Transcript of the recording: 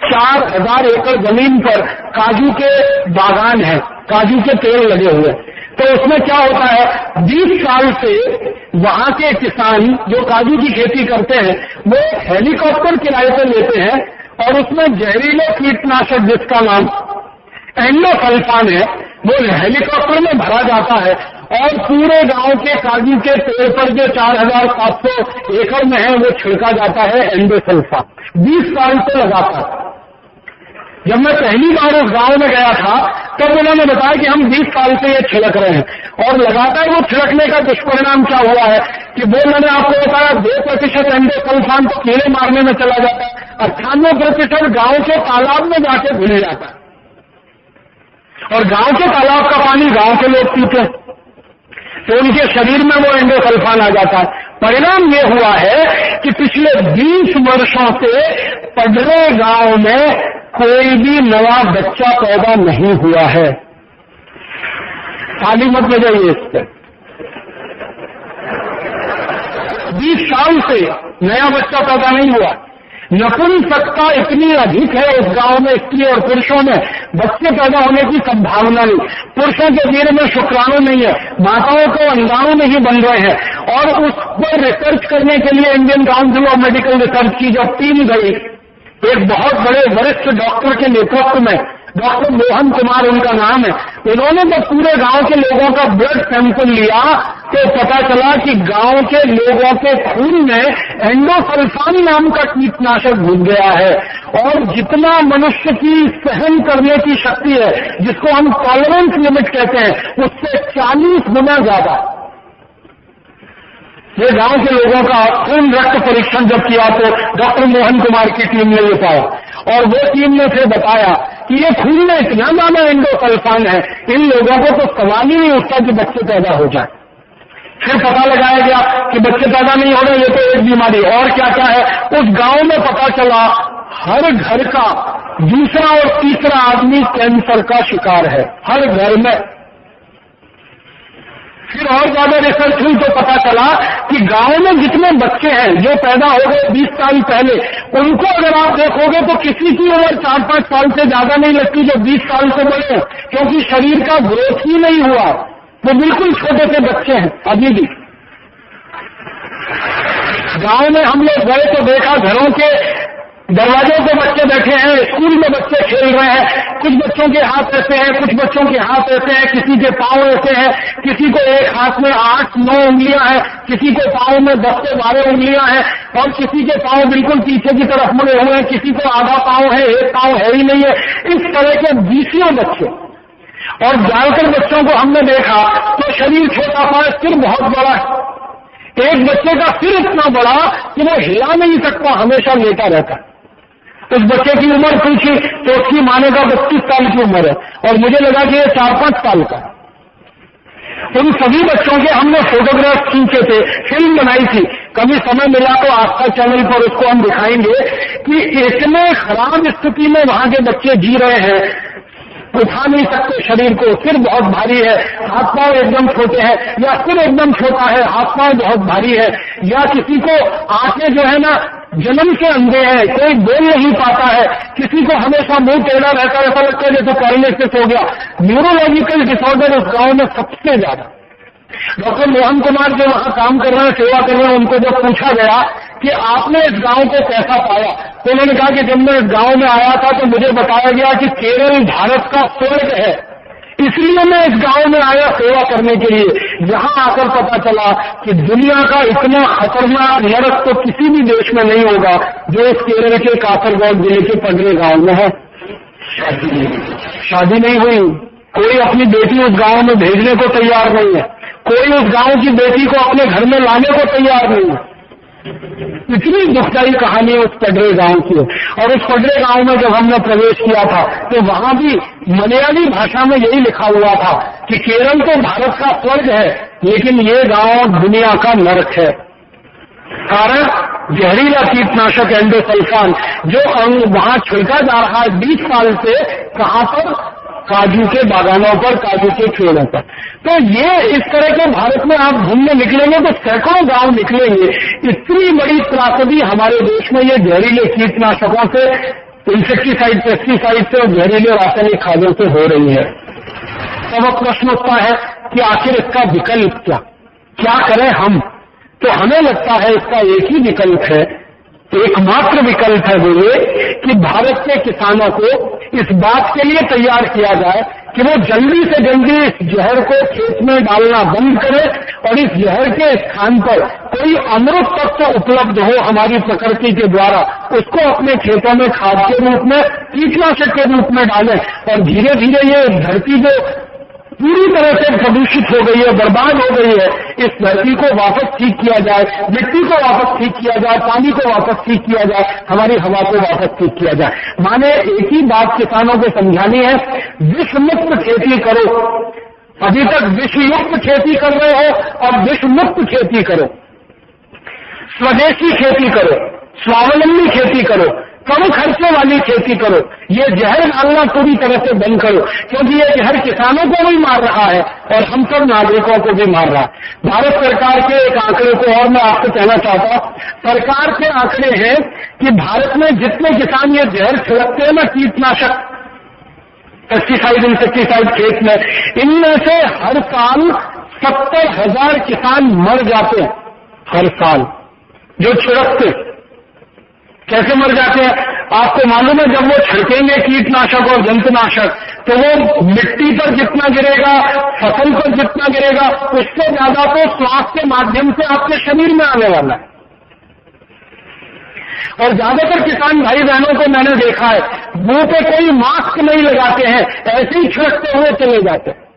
4000 एकड़ जमीन पर काजू के बागान है, काजू के पेड़ लगे हुए। तो उसमें क्या होता है, 20 साल से वहां के किसान जो काजू की खेती करते हैं वो हेलीकॉप्टर किराए पर लेते हैं और उसमें जहरीले कीटनाशक जिसका नाम एंडोसल्फान है वो हेलीकॉप्टर में भरा जाता है और पूरे गांव के काजू के पेड़ पर जो 4700 एकड़ में है वो छिड़का जाता है एंडोसल्फान। 20 साल से लगातार। जब मैं पहली बार उस गांव में गया था तब उन्होंने बताया कि हम 20 साल से ये छिड़क रहे हैं और लगातार वो छिड़कने का दुष्परिणाम क्या हुआ है कि वो मैंने आपको बताया 2% एंडोसल्फान तो कीड़े मारने में चला जाता है, 98% गांव के तालाब में जाके घुल जाता है और गांव के तालाब का पानी गांव के लोग पीते हैं तो उनके शरीर में वो एंडोसल्फान आ जाता है। परिणाम ये हुआ है कि पिछले 20 वर्षों से पडरे गांव में कोई भी नया बच्चा पैदा नहीं हुआ है। ताली मत बजाइए इस पर। 20 साल से नया बच्चा पैदा नहीं हुआ। नपुंसकता इतनी अधिक है उस गांव में, स्त्री और पुरुषों में बच्चे पैदा होने की संभावना नहीं। पुरुषों के वीर्य में शुक्राणु नहीं है, माताओं को अंडाणु नहीं बन रहे हैं। और उस पर रिसर्च करने के लिए Indian council of medical research की जब टीम गई, एक बहुत बड़े वरिष्ठ डॉक्टर के नेतृत्व में, डॉक्टर मोहन कुमार उनका नाम है, उन्होंने जब पूरे गांव के लोगों का ब्लड सैंपल लिया तो पता चला कि गांव के लोगों के खून में एंडोसल्फान नाम का कीटनाशक घुस गया है और जितना मनुष्य की सहन करने की शक्ति है, जिसको हम टॉलरेंस लिमिट कहते हैं, उससे 40 गुना ज्यादा। ये गांव के लोगों का खून रक्त परीक्षण जब किया तो डॉक्टर मोहन कुमार की टीम ने ये पाया और वो टीम ने फिर बताया कि ये खून में इतना ज्यादा एंडोसल्फान है, इन लोगों को तो सवाल ही नहीं उठता कि बच्चे पैदा हो जाए। फिर पता लगाया गया कि बच्चे पैदा नहीं हो रहे, ये तो एक बीमारी और क्या क्या है। उस गांव में पता चला हर घर का दूसरा और तीसरा आदमी कैंसर का शिकार है, हर घर में। फिर और ज्यादा रिसर्च हुई तो पता चला कि गांव में जितने बच्चे हैं जो पैदा हो गए 20 साल पहले, उनको अगर आप देखोगे तो किसी की उम्र 4-5 साल से ज्यादा नहीं लगती जो 20 साल से बड़े, क्योंकि शरीर का ग्रोथ ही नहीं हुआ। वो बिल्कुल छोटे से बच्चे हैं अभी भी। गांव में हम लोग गए तो देखा घरों के दरवाजों पे बच्चे बैठे हैं, स्कूल में बच्चे खेल रहे हैं, कुछ बच्चों के हाथ ऐसे हैं, कुछ बच्चों के हाथ ऐसे हैं, किसी के पांव ऐसे हैं, किसी को एक हाथ में 8-9 उंगलियां हैं, किसी के पांव में 10 से 12 उंगलियां हैं और किसी के पांव बिल्कुल पीछे की तरफ मुड़े हुए हैं, किसी को आधा पांव है, एक पांव है ही नहीं है। इस तरह के 20 बच्चे। और ज्यादातर बच्चों को हमने देखा तो शरीर छोटा सा, सिर बहुत बड़ा है। एक बच्चे का सिर इतना बड़ा कि वो हिला नहीं सकता, हमेशा लेटा रहता है। उस बच्चे की उम्र पूछी तो उसकी माने का 32 साल की उम्र है और मुझे लगा कि ये 4-5 साल का। उन सभी बच्चों के हमने फोटोग्राफ खींचे थे, फिल्म बनाई थी। कभी समय मिला तो आस्था चैनल पर उसको हम दिखाएंगे कि इतने खराब स्थिति में वहां के बच्चे जी रहे हैं, उठा नहीं सकते शरीर को, सिर बहुत भारी है, हाथ पांव एकदम छोटे हैं, या सिर एकदम छोटा है, हाथ पांव बहुत भारी है, या किसी को आंखें जो है ना जन्म से अंधे हैं, कोई बोल नहीं पाता है, किसी को हमेशा मुंह टेढ़ा रहता है, ऐसा लगता है जैसे पैरालिसिस हो गया। न्यूरोलॉजिकल डिसऑर्डर उस गांव में सबसे ज्यादा। डॉक्टर मोहन कुमार जो वहां काम कर रहे हैं, सेवा कर रहे हैं, उनको जब पूछा गया कि आपने इस गांव को कैसा पाया तो उन्होंने कहा कि जब मैं इस गांव में आया था तो मुझे बताया गया कि केरल भारत का स्वर्ग है, इसलिए मैं इस गांव में आया सेवा करने के लिए। यहां आकर पता चला कि दुनिया का इतना खतरनाक नरक तो किसी भी देश में नहीं होगा जो इस केरल के कासरगोड जिले के पडरे गांव में है। शादी नहीं हुई, कोई अपनी बेटी उस गांव में भेजने को तैयार नहीं है, कोई उस गांव की बेटी को अपने घर में लाने को तैयार नहीं है। इतनी दुखदायी कहानी है उस पडरे गांव की। और उस पडरे गांव में जब हमने प्रवेश किया था तो वहां भी मलयाली भाषा में यही लिखा हुआ था कि केरल तो भारत का स्वर्ग है लेकिन ये गांव दुनिया का नरक है। कारण जहरीला कीटनाशक एंडोसल्फान जो वहां छिड़का जा रहा है 20 साल से, कहां पर? काजू के बागानों पर, काजू के पेड़ों पर। तो ये इस तरह के भारत में आप घूमने निकलेंगे तो सैकड़ों गांव निकलेंगे। इतनी बड़ी त्रासदी हमारे देश में ये जहरीले कीटनाशकों से इंसेक्टिसाइड, पेस्टिसाइड से और जहरीले रासायनिक खादों से हो रही है। तब अब प्रश्न उठता है कि आखिर इसका विकल्प क्या करें हम? तो हमें लगता है इसका एक ही विकल्प है, एकमात्र विकल्प है वो ये कि भारत के किसानों को इस बात के लिए तैयार किया जाए कि वो जल्दी से जल्दी इस जहर को खेत में डालना बंद करे और इस जहर के स्थान पर कोई अमृत तत्व उपलब्ध हो हमारी प्रकृति के द्वारा, उसको अपने खेतों में खाद के रूप में, कीटनाशक के रूप में डालें और धीरे धीरे ये धरती जो पूरी तरह से प्रदूषित हो गई है, बर्बाद हो गई है, इस धरती को वापस ठीक किया जाए, मिट्टी को वापस ठीक किया जाए, पानी को वापस ठीक किया जाए, हमारी हवा को वापस ठीक किया जाए। माने एक ही बात किसानों को समझानी है, विषमुक्त खेती करो। अभी तक विषयुक्त खेती कर रहे हो, अब विषमुक्त खेती करो, स्वदेशी खेती करो, स्वावलंबी खेती करो, कम खर्चे वाली खेती करो, ये जहर डालना पूरी तरह से बंद करो, क्योंकि ये जहर किसानों को भी मार रहा है और हम सब नागरिकों को भी मार रहा है। भारत सरकार के एक आंकड़े को और मैं आपको कहना चाहता हूं, सरकार के आंकड़े हैं कि भारत में जितने किसान ये जहर छिड़कते हैं ना, कीटनाशक, पेस्टिसाइड, इंसेक्टिसाइड खेत में, इनमें से हर साल 70,000 किसान मर जाते हैं हर साल, जो छिड़कते। कैसे मर जाते हैं आपको मालूम है? जब वो छिड़केंगे कीटनाशक और जंतुनाशक तो वो मिट्टी पर जितना गिरेगा, फसल पर जितना गिरेगा, उससे ज्यादा तो श्वास के माध्यम से आपके शरीर में आने वाला है। और ज्यादातर किसान भाई बहनों को मैंने देखा है, मुंह पे कोई मास्क नहीं लगाते हैं, ऐसे ही छिड़कते हुए चले जाते हैं।